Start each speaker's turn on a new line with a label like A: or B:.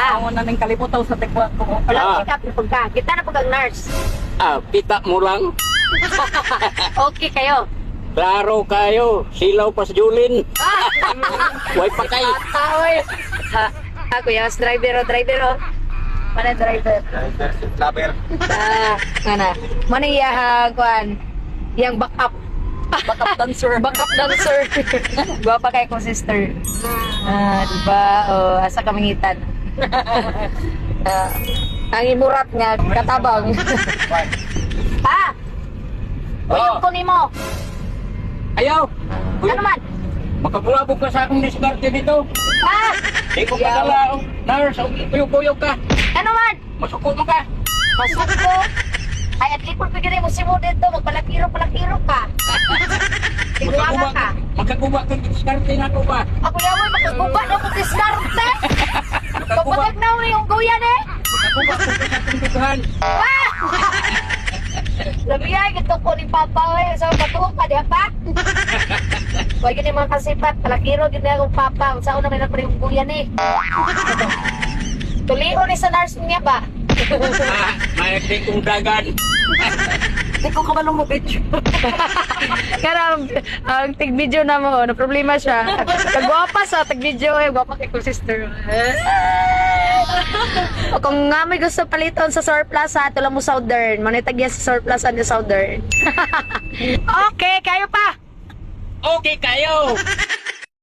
A: Ako na nang kaliputaw sa tikwa ko.
B: Wala check up yung pagka. Kita na pagkang nurse.
C: Pita mo lang.
B: Okay kayo.
C: Klaro kayo. Silaw pa sa Julin. Way patay.
B: Oy. Kuya, mas driver o. Mana driver?
D: Laber.
B: Mana? Mana iyahang kuan? Yang backup.
A: Backup dancer.
B: Backup dancer. Gwapa kay ko sister. Diba? Asa kamangitan. Ang imurat nga katabang. Uyong ko nimo.
C: Ayaw.
B: Ano man?
C: Makabulabog ka sa akong diskarte dito. Di ko padala. Nurse, puyog-puyog ka.
B: Ano man?
C: Masuko mo ka.
B: Pasok ko. Ay, at lipod pagkiri mo si mo dito. Magpalakiro ka. Tiguanga ka.
C: Magkaguba ka diskarte na ko ba?
B: Ako yaman, magkaguba na kong diskarte. Kapagag na yung guyan eh.
C: Magkaguba ka sa tinduhan.
B: Labi ay, ito ko ni Papa eh. Sa patuhong ka, diya pa? Huwag yun yung mga kasipat. Palakiro, yun na akong Papa. Sa una na yung guyan eh. Tuliho ni sa nurse niya ba?
C: Mayagdi kong dagan.
A: Di ko kabalong mo, bitch.
B: Karang, ang tig-video na mo, na problema siya. Kagwapa sa tig-video eh. Gwapa kay kong sister. O kung nga may gusto paliton sa surplus ha, ito lang mo Southern. Manitagyan sa surplus and the Southern. Okay, kayo pa!
C: Okay kayo.